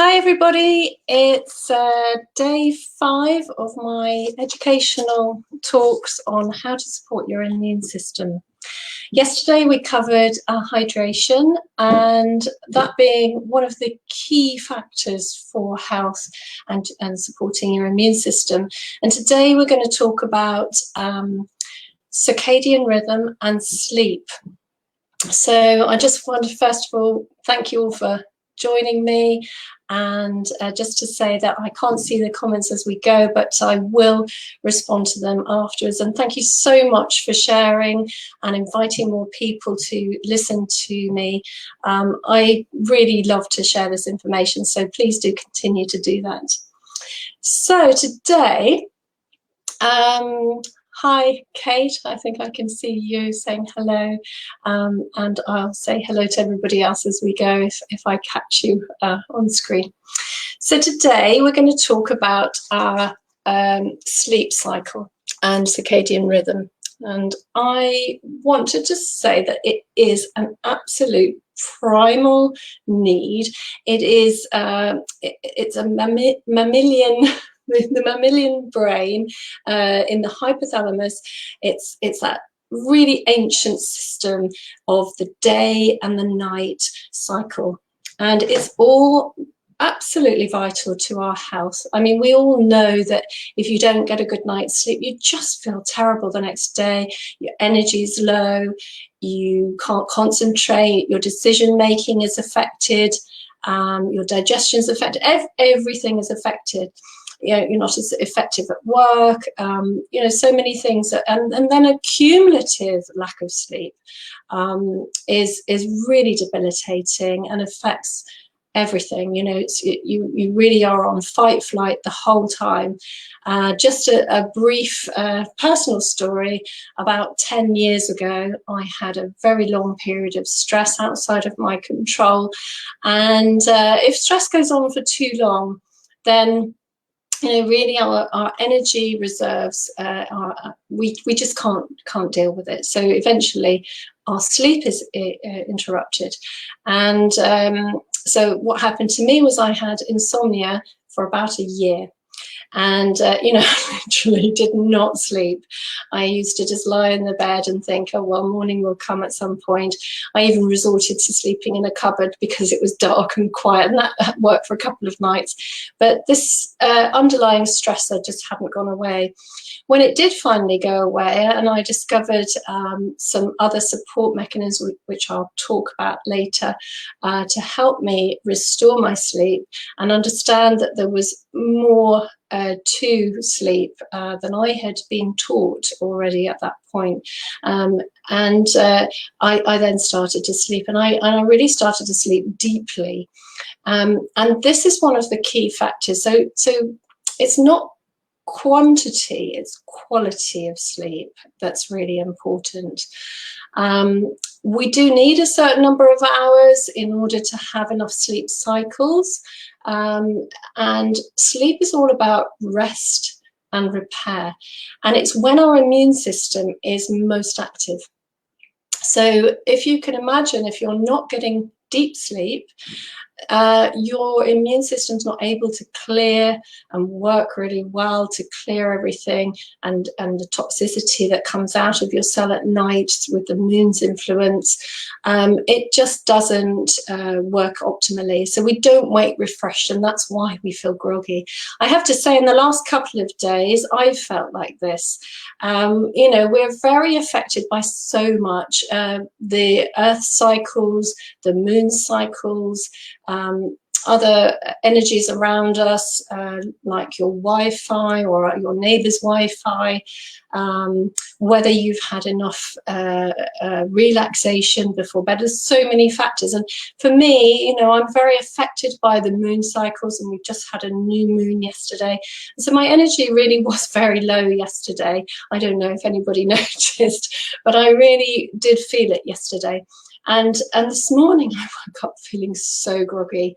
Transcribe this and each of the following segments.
Hi everybody, it's day 5 of my educational talks on how to support your immune system. Yesterday we covered hydration, and that being one of the key factors for health and supporting your immune system. And today we're going to talk about circadian rhythm and sleep. So I just want to first of all thank you all for joining me, and just to say that I can't see the comments as we go, but I will respond to them afterwards. And thank you so much for sharing and inviting more people to listen to me. I really love to share this information, so please do continue to do that. So today, hi, Kate. I think I can see you saying hello, and I'll say hello to everybody else as we go if I catch you on screen. So today we're going to talk about our sleep cycle and circadian rhythm. And I want to just say that it is an absolute primal need. It is it's a mammalian. The mammalian brain in the hypothalamus. It's that really ancient system of the day and the night cycle, and it's all absolutely vital to our health. I mean, we all know that if you don't get a good night's sleep, you just feel terrible the next day. Your energy's low, you can't concentrate, your decision making is affected, your digestion is affected, everything is affected. You know, you're not as effective at work, you know, so many things. And then a cumulative lack of sleep is really debilitating and affects everything. You know, you really are on fight flight the whole time. Just a brief personal story. About 10 years ago, I had a very long period of stress outside of my control. And if stress goes on for too long, then really our energy reserves we just can't deal with it. So eventually our sleep is interrupted. And so what happened to me was I had insomnia for about a year. And, I literally did not sleep. I used to just lie in the bed and think, oh, well, morning will come at some point. I even resorted to sleeping in a cupboard because it was dark and quiet, and that worked for a couple of nights. But this underlying stressor just hadn't gone away. When it did finally go away, and I discovered some other support mechanisms, which I'll talk about later, to help me restore my sleep and understand that there was more to sleep than I had been taught already at that point. I then started to sleep, and I really started to sleep deeply. And this is one of the key factors. So it's not quantity, it's quality of sleep that's really important. We do need a certain number of hours in order to have enough sleep cycles, and sleep is all about rest and repair, and it's when our immune system is most active. So if you can imagine, if you're not getting deep sleep, your immune system's not able to clear and work really well to clear everything, and the toxicity that comes out of your cell at night with the moon's influence, it just doesn't work optimally. So we don't wake refreshed, and that's why we feel groggy. I have to say, in the last couple of days, I've felt like this. We're very affected by so much. The earth cycles, the moon cycles, other energies around us, like your Wi-Fi or your neighbor's Wi-Fi, whether you've had enough relaxation before bed. There's so many factors. And for me, I'm very affected by the moon cycles, and we've just had a new moon yesterday. So my energy really was very low yesterday. I don't know if anybody noticed, but I really did feel it yesterday. And this morning I woke up feeling so groggy.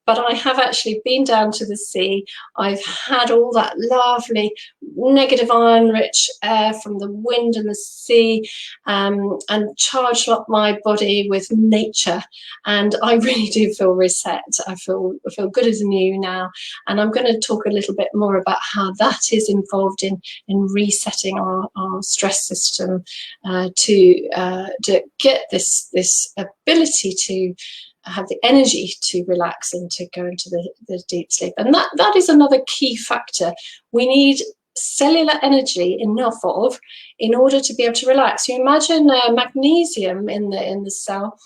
But I have actually been down to the sea. I've had all that lovely negative ion-rich air from the wind and the sea, and charged up my body with nature. And I really do feel reset. I feel good as new now. And I'm going to talk a little bit more about how that is involved in resetting our stress system, to get this ability to have the energy to relax and to go into the deep sleep. And that is another key factor. We need cellular energy enough of in order to be able to relax. You imagine magnesium in the cell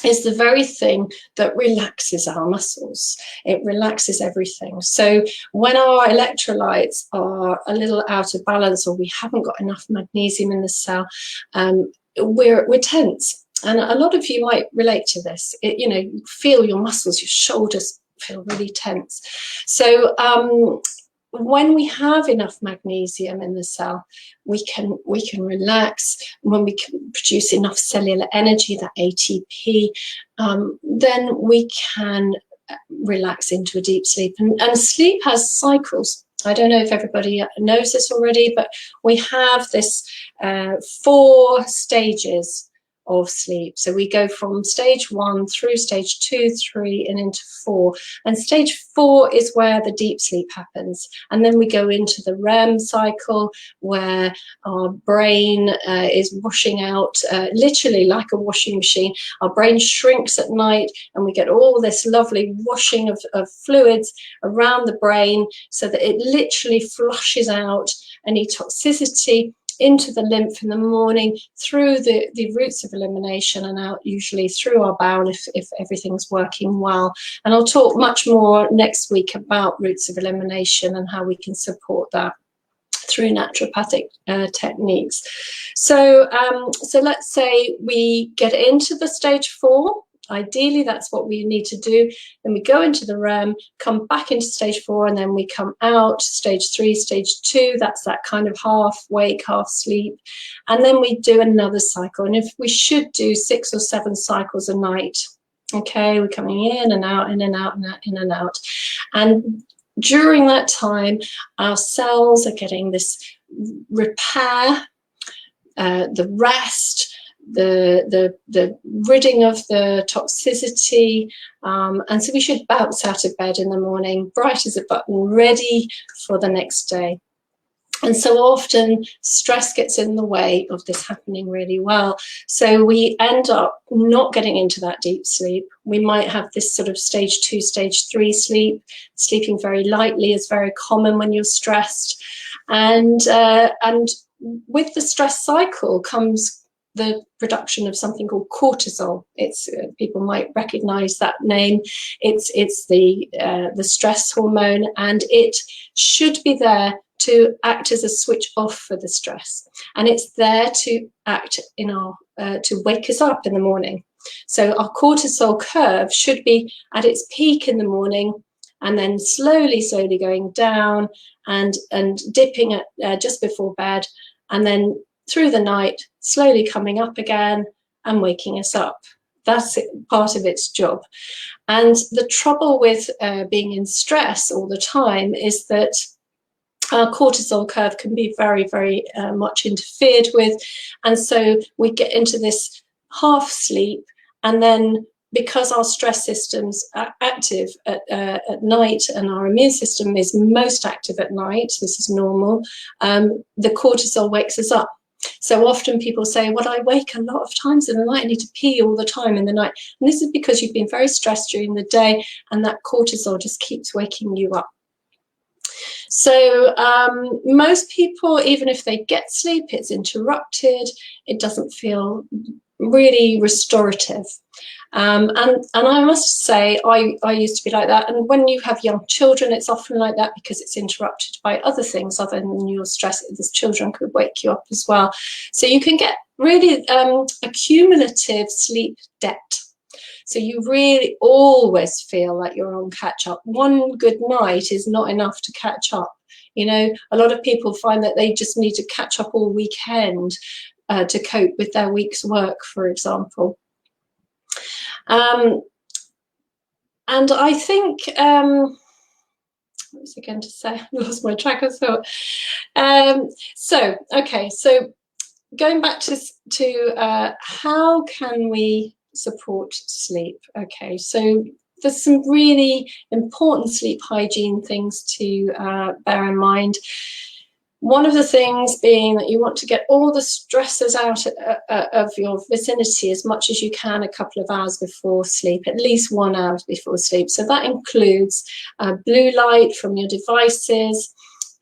is the very thing that relaxes our muscles. It relaxes everything. So when our electrolytes are a little out of balance, or we haven't got enough magnesium in the cell, we're tense. And a lot of you might relate to this. You feel your muscles, your shoulders feel really tense. So when we have enough magnesium in the cell, we can relax. When we can produce enough cellular energy, that ATP, then we can relax into a deep sleep. And sleep has cycles. I don't know if everybody knows this already, but we have this 4 stages of sleep. So we go from stage 1 through stage 2, 3, and into 4. And stage 4 is where the deep sleep happens. And then we go into the REM cycle, where our brain is washing out, literally like a washing machine. Our brain shrinks at night, and we get all this lovely washing of fluids around the brain, so that it literally flushes out any toxicity into the lymph in the morning, through the routes of elimination, and out usually through our bowel if everything's working well. And I'll talk much more next week about routes of elimination and how we can support that through naturopathic techniques. So let's say we get into the stage 4. Ideally, that's what we need to do. Then we go into the REM, come back into stage 4, and then we come out stage 3, stage 2. That's that kind of half wake, half sleep. And then we do another cycle. And if we should do 6 or 7 cycles a night, okay, we're coming in and out, in and out, and in and out. And during that time, our cells are getting this repair, the rest, the ridding of the toxicity, and so we should bounce out of bed in the morning, bright as a button, ready for the next day. And so often stress gets in the way of this happening really well. So we end up not getting into that deep sleep. We might have this sort of stage 2, stage 3 sleep. Sleeping very lightly is very common when you're stressed. And with the stress cycle comes the production of something called cortisol. It's people might recognize that name. It's the stress hormone, and it should be there to act as a switch off for the stress, and it's there to act in our to wake us up in the morning. So our cortisol curve should be at its peak in the morning, and then slowly going down and dipping at just before bed, and then through the night, slowly coming up again and waking us up. That's part of its job. And the trouble with being in stress all the time is that our cortisol curve can be very, very much interfered with. And so we get into this half sleep, and then because our stress system's active at night, and our immune system is most active at night, this is normal, the cortisol wakes us up. So often people say, well, I wake a lot of times in the night, I need to pee all the time in the night. And this is because you've been very stressed during the day, and that cortisol just keeps waking you up. So most people, even if they get sleep, it's interrupted. It doesn't feel really restorative. And I must say, I used to be like that. And when you have young children, it's often like that because it's interrupted by other things other than your stress. The children could wake you up as well. So you can get really accumulative sleep debt. So you really always feel like you're on catch up. One good night is not enough to catch up. You know, a lot of people find that they just need to catch up all weekend. to cope with their week's work, for example. And I think, what was I going to say? I lost my track of thought. So going back to how can we support sleep? Okay, so there's some really important sleep hygiene things to bear in mind. One of the things being that you want to get all the stressors out of your vicinity as much as you can a couple of hours before sleep, at least 1 hour before sleep. So that includes blue light from your devices.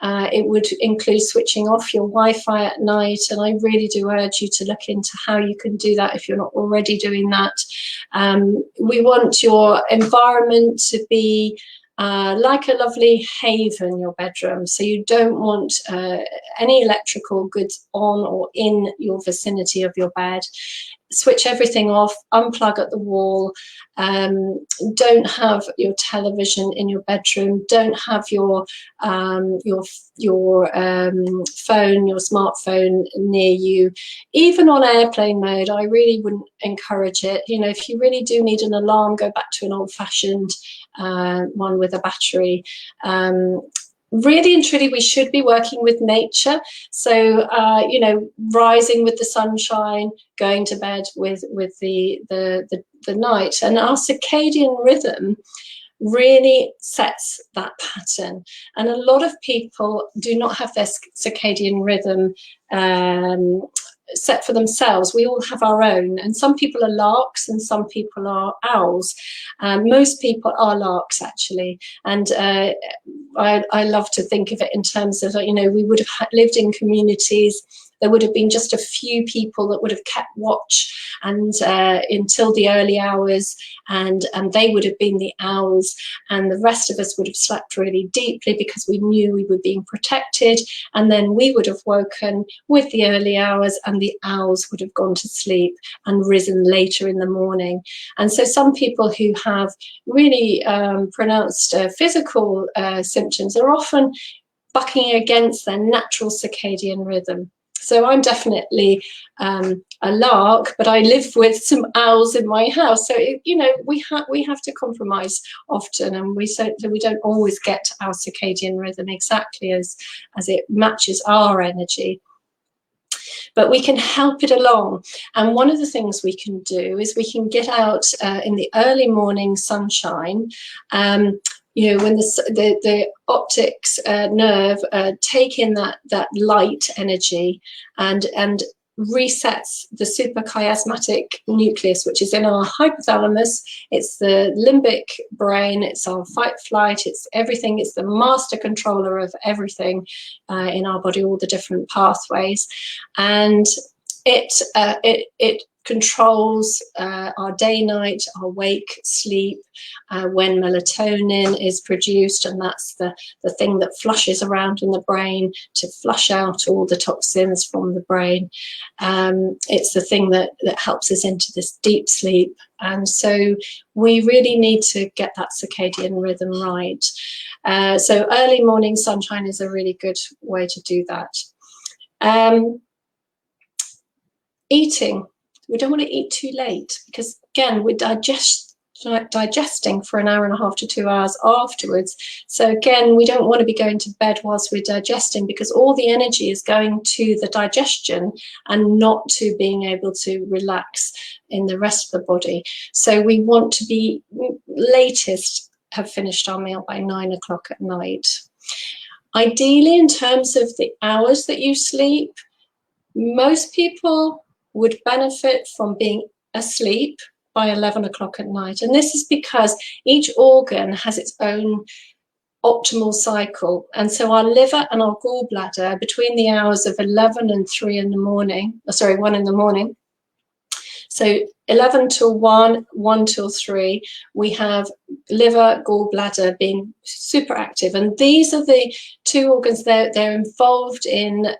It would include switching off your Wi-Fi at night, and I really do urge you to look into how you can do that if you're not already doing that. We want your environment to be like a lovely haven, your bedroom. So you don't want any electrical goods on or in your vicinity of your bed. Switch everything off, unplug at the wall. Don't have your television in your bedroom. Don't have your phone, your smartphone near you. Even on airplane mode, I really wouldn't encourage it. You know, if you really do need an alarm, go back to an old-fashioned one with a battery. Really and truly, we should be working with nature. So, you know, rising with the sunshine, going to bed with the night, and our circadian rhythm really sets that pattern. And a lot of people do not have their circadian rhythm set for themselves. We all have our own, and some people are larks and some people are owls. Most people are larks, actually, and I love to think of it in terms of, you know, we would have lived in communities. There would have been just a few people that would have kept watch and until the early hours, and they would have been the owls, and the rest of us would have slept really deeply because we knew we were being protected, and then we would have woken with the early hours and the owls would have gone to sleep and risen later in the morning. And so some people who have really pronounced physical symptoms are often bucking against their natural circadian rhythm. So I'm definitely a lark, but I live with some owls in my house. So, you know, we have to compromise often, and we don't always get our circadian rhythm exactly as it matches our energy. But we can help it along. And one of the things we can do is we can get out in the early morning sunshine. You know, when the optics nerve take in that light energy and resets the suprachiasmatic nucleus, which is in our hypothalamus. It's the limbic brain, it's our fight flight, it's everything, it's the master controller of everything in our body, all the different pathways. And it controls our day-night, our wake, sleep, when melatonin is produced, and that's the thing that flushes around in the brain to flush out all the toxins from the brain. It's the thing that helps us into this deep sleep, and so we really need to get that circadian rhythm right. So early morning sunshine is a really good way to do that. Eating. We don't want to eat too late because, again, we're digesting for an hour and a half to 2 hours afterwards. So, again, we don't want to be going to bed whilst we're digesting because all the energy is going to the digestion and not to being able to relax in the rest of the body. So we want to be latest have finished our meal by 9 o'clock at night. Ideally, in terms of the hours that you sleep, most people would benefit from being asleep by 11 o'clock at night. And this is because each organ has its own optimal cycle. And so our liver and our gallbladder, between the hours of 11 and 1 in the morning, so 11 till 1, 1 till 3, we have liver, gallbladder being super active. And these are the two organs, they're involved in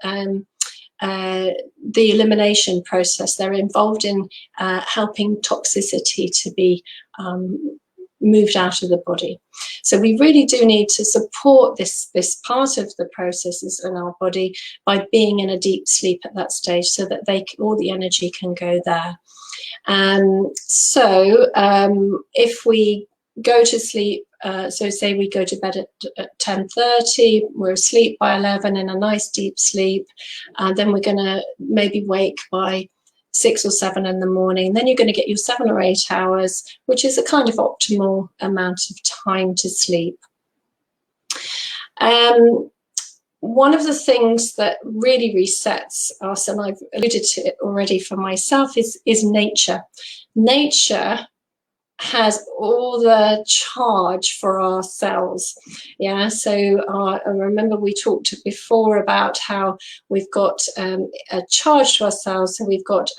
the elimination process. They're involved in helping toxicity to be moved out of the body. So we really do need to support this part of the processes in our body by being in a deep sleep at that stage, so that all the energy can go there. If we go to sleep, so say we go to bed at 10:30, we're asleep by 11 in a nice deep sleep, then we're going to maybe wake by 6 or 7 in the morning. Then you're going to get your 7 or 8 hours, which is a kind of optimal amount of time to sleep. One of the things that really resets us, and I've alluded to it already for myself, is nature. Nature has all the charge for our cells. Yeah, so I remember we talked before about how we've got a charge to our cells. So we've got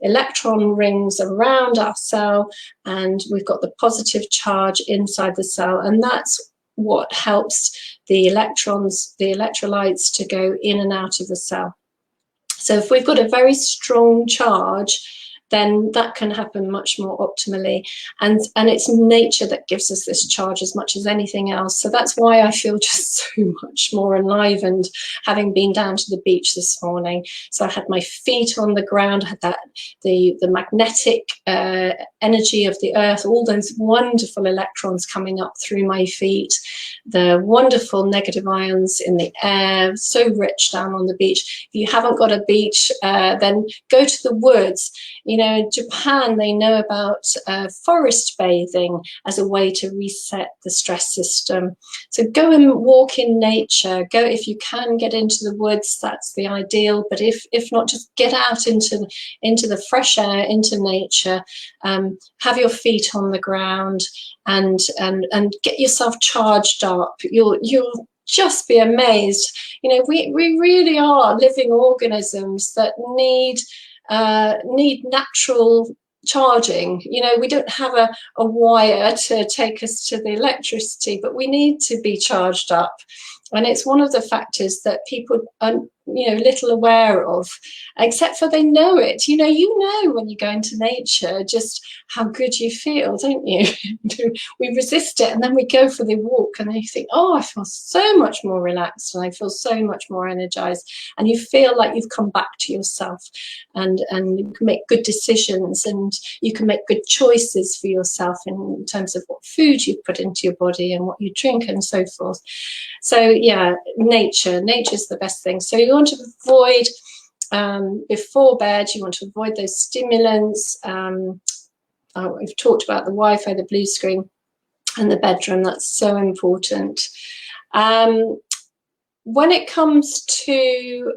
electron rings around our cell, and we've got the positive charge inside the cell, and that's what helps the electrons, the electrolytes, to go in and out of the cell. So if we've got a very strong charge, then that can happen much more optimally. And it's nature that gives us this charge as much as anything else. So that's why I feel just so much more enlivened, having been down to the beach this morning. So I had my feet on the ground, I had the magnetic energy of the earth, all those wonderful electrons coming up through my feet, the wonderful negative ions in the air, so rich down on the beach. If you haven't got a beach, then go to the woods. You know, in Japan, they know about forest bathing as a way to reset the stress system. So go and walk in nature. Go, if you can get into the woods, that's the ideal. But if not, just get out into the fresh air, into nature. Have your feet on the ground, and get yourself charged up. You'll just be amazed. You know, we really are living organisms that need natural charging. You know, we don't have a wire to take us to the electricity, but we need to be charged up. And it's one of the factors that people are, little aware of, except for they know it. You know when you go into nature just how good you feel, don't you? We resist it, and then we go for the walk, and then you think, oh, I feel so much more relaxed, and I feel so much more energized, and you feel like you've come back to yourself, and you can make good decisions, and you can make good choices for yourself in terms of what food you put into your body and what you drink and so forth. So yeah, nature's the best thing. So you want to avoid before bed, you want to avoid those stimulants. We've talked about the Wi-Fi, the blue screen, and the bedroom. That's so important. When it comes to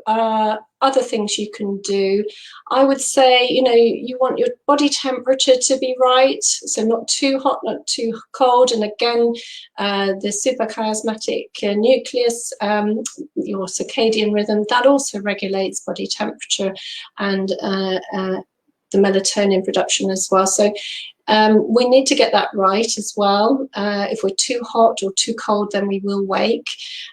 other things you can do, I would say, you want your body temperature to be right. So not too hot, not too cold. And again, the suprachiasmatic nucleus, your circadian rhythm, that also regulates body temperature and the melatonin production as well. So we need to get that right as well. If we're too hot or too cold, then we will wake.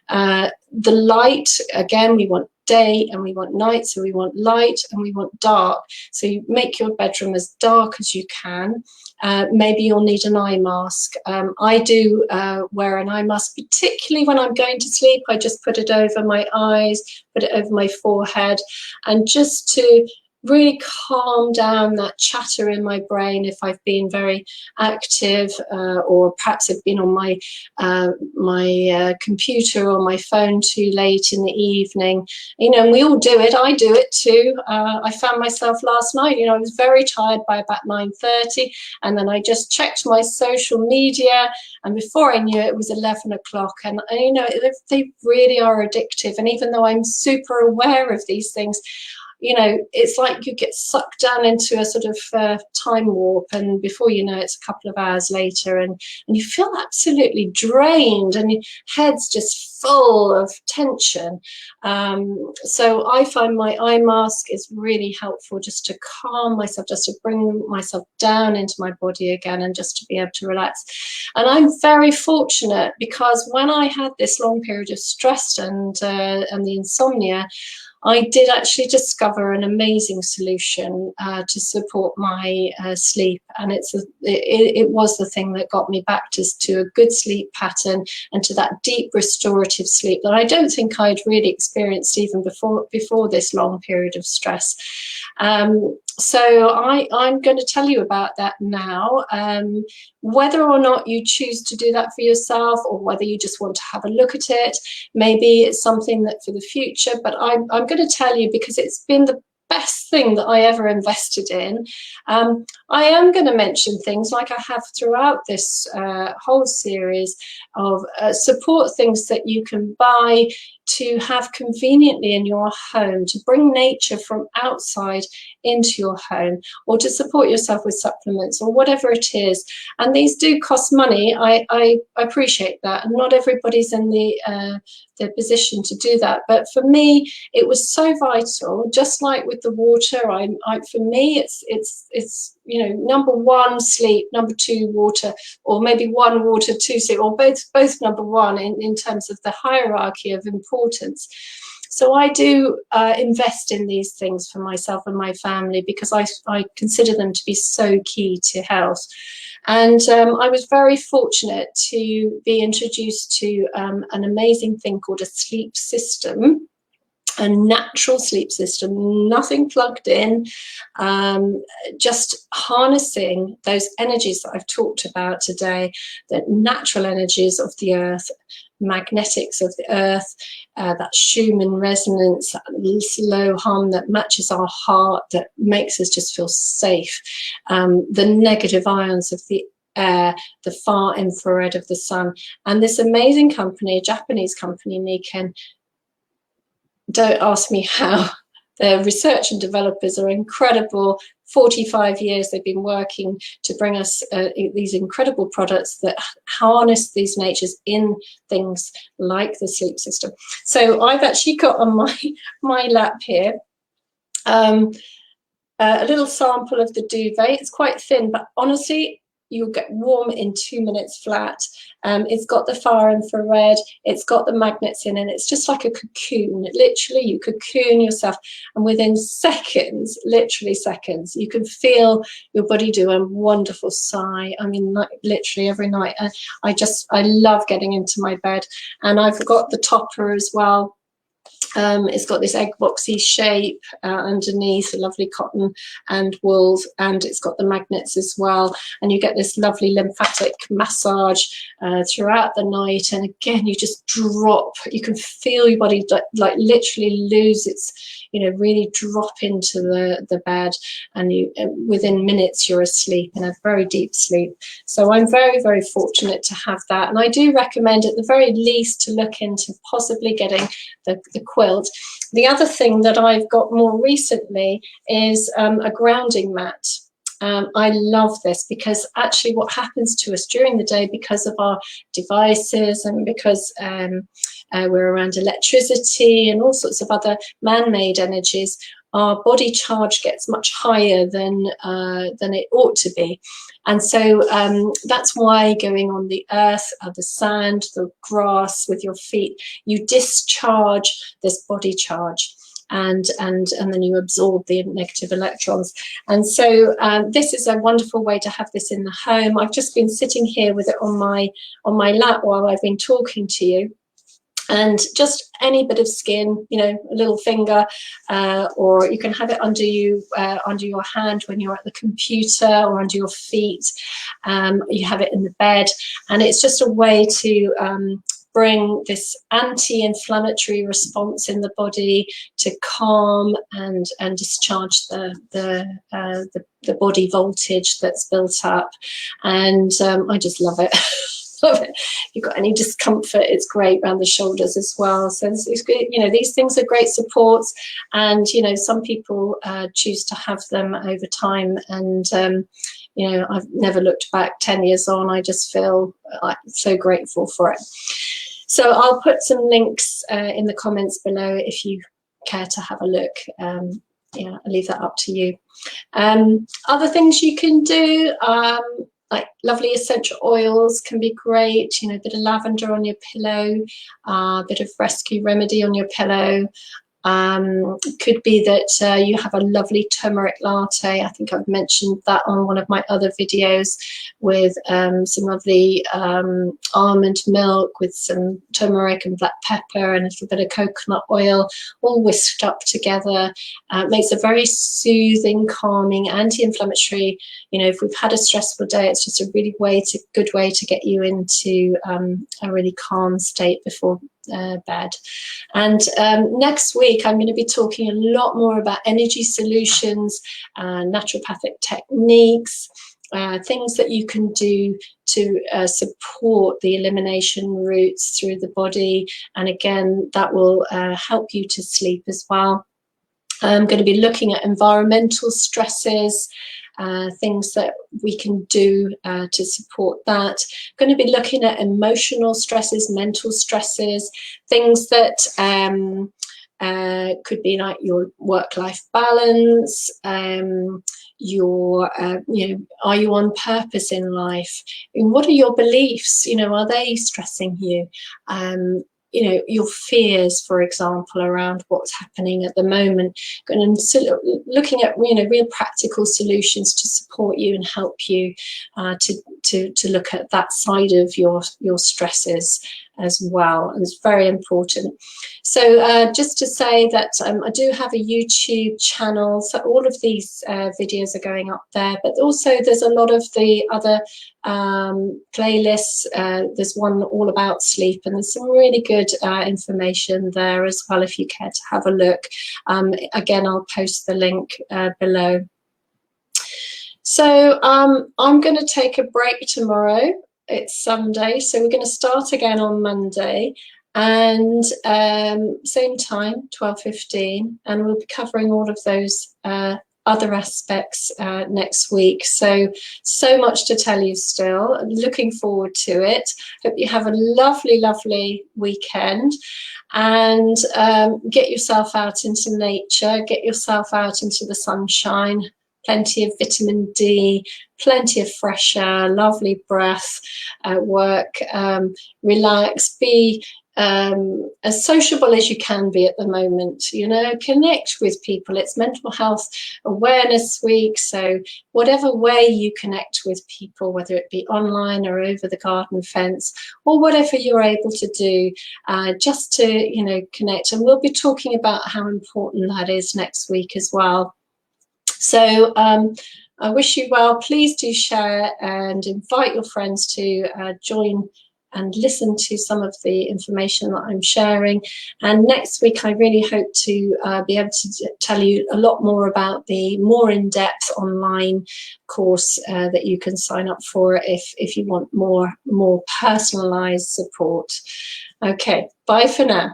The light, again, we want day and we want night, so we want light and we want dark. So you make your bedroom as dark as you can. Maybe you'll need an eye mask. I do wear an eye mask, particularly when I'm going to sleep. I just put it over my eyes, put it over my forehead, and just to really calm down that chatter in my brain if I've been very active, or perhaps I've been on my computer or my phone too late in the evening. And we all do it. I do it too. I found myself last night, I was very tired by about 9:30, and then I just checked my social media, and before I knew it, it was 11 o'clock. And they really are addictive. And even though I'm super aware of these things, it's like you get sucked down into a sort of time warp, and before you know, it's a couple of hours later, and you feel absolutely drained, and your head's just full of tension. So I find my eye mask is really helpful, just to calm myself, just to bring myself down into my body again, and just to be able to relax. And I'm very fortunate, because when I had this long period of stress and the insomnia, I did actually discover an amazing solution to support my sleep, and it was the thing that got me back to a good sleep pattern and to that deep restorative sleep that I don't think I'd really experienced even before this long period of stress. So I'm going to tell you about that now. Whether or not you choose to do that for yourself, or whether you just want to have a look at it, maybe it's something that for the future, but I'm going to tell you because it's been the best thing that I ever invested in. I am going to mention things like I have throughout this whole series of support things that you can buy to have conveniently in your home, to bring nature from outside into your home, or to support yourself with supplements or whatever it is. And these do cost money. I appreciate that, and not everybody's in the position to do that. But for me, it was so vital. Just like with the water, for me, it's you know, number one, sleep, number two, water, or maybe one, water, two, sleep, or both number one in terms of the hierarchy of importance. So I do invest in these things for myself and my family because I consider them to be so key to health. And I was very fortunate to be introduced to an amazing thing called a sleep system, a natural sleep system, nothing plugged in, just harnessing those energies that I've talked about today, the natural energies of the earth, magnetics of the earth, that Schumann resonance, that slow hum that matches our heart, that makes us just feel safe, the negative ions of the air, the far infrared of the sun. And this amazing company, a Japanese company, Nikken, don't ask me how. Their research and developers are incredible. 45 years they've been working to bring us these incredible products that harness these natures in things like the sleep system. So I've actually got on my lap here a little sample of the duvet. It's quite thin, but honestly, you'll get warm in 2 minutes flat. It's got the far infrared, it's got the magnets in, and it's just like a cocoon. Literally, you cocoon yourself, and within seconds, literally seconds, you can feel your body do a wonderful sigh. I mean, like, literally every night. I love getting into my bed, and I've got the topper as well. It's got this egg boxy shape underneath, a lovely cotton and wool, and it's got the magnets as well, and you get this lovely lymphatic massage throughout the night. And again, you just drop, you can feel your body like literally lose its, you know, really drop into the bed, and you within minutes you're asleep in a very deep sleep. So I'm very, very fortunate to have that, and I do recommend at the very least to look into possibly getting the quilt. The other thing that I've got more recently is a grounding mat. I love this because actually what happens to us during the day, because of our devices and because we're around electricity and all sorts of other man-made energies, our body charge gets much higher than it ought to be. And so that's why going on the earth, the sand, the grass with your feet, you discharge this body charge. And then you absorb the negative electrons. And so this is a wonderful way to have this in the home. I've just been sitting here with it on my lap while I've been talking to you. And just any bit of skin, you know, a little finger, or you can have it under your hand when you're at the computer, or under your feet. You have it in the bed, and it's just a way to bring this anti-inflammatory response in the body to calm and discharge the body voltage that's built up. And I just love it. If you've got any discomfort, it's great around the shoulders as well. So it's good. You know, these things are great supports, and you know, some people choose to have them over time. And you know, I've never looked back 10 years on. I just feel so grateful for it. So I'll put some links in the comments below if you care to have a look. Yeah, I'll leave that up to you. Other things you can do, like lovely essential oils can be great. You know, a bit of lavender on your pillow, a bit of rescue remedy on your pillow. Could be that you have a lovely turmeric latte. I think I've mentioned that on one of my other videos, with some lovely almond milk with some turmeric and black pepper and a little bit of coconut oil, all whisked up together. It makes a very soothing, calming, anti-inflammatory. You know, if we've had a stressful day, it's just a really good way to get you into a really calm state before bed. And next week I'm going to be talking a lot more about energy solutions, naturopathic techniques, things that you can do to support the elimination routes through the body, and again that will help you to sleep as well. I'm going to be looking at environmental stresses, things that we can do to support that. I'm going to be looking at emotional stresses, mental stresses, things that could be like your work-life balance, your you know, are you on purpose in life, and what are your beliefs, you know, are they stressing you? You know, your fears, for example, around what's happening at the moment, and looking at, you know, real practical solutions to support you and help you to look at that side of your stresses as well. And it's very important. So just to say that I do have a YouTube channel, so all of these videos are going up there, but also there's a lot of the other playlists. There's one all about sleep, and there's some really good information there as well if you care to have a look. Again, I'll post the link below. So I'm going to take a break tomorrow. It's Sunday, so we're going to start again on Monday, and same time, 12:15, and we'll be covering all of those other aspects next week. So much to tell you still. I'm looking forward to it. Hope you have a lovely, lovely weekend, and get yourself out into nature, get yourself out into the sunshine. Plenty of vitamin D, plenty of fresh air, lovely breath at work, relax, be as sociable as you can be at the moment, you know, connect with people. It's Mental Health Awareness Week, so whatever way you connect with people, whether it be online or over the garden fence, or whatever you're able to do, just to, you know, connect. And we'll be talking about how important that is next week as well. So I wish you well. Please do share and invite your friends to join and listen to some of the information that I'm sharing. And next week, I really hope to be able to tell you a lot more about the more in-depth online course that you can sign up for if you want more personalized support. Okay, bye for now.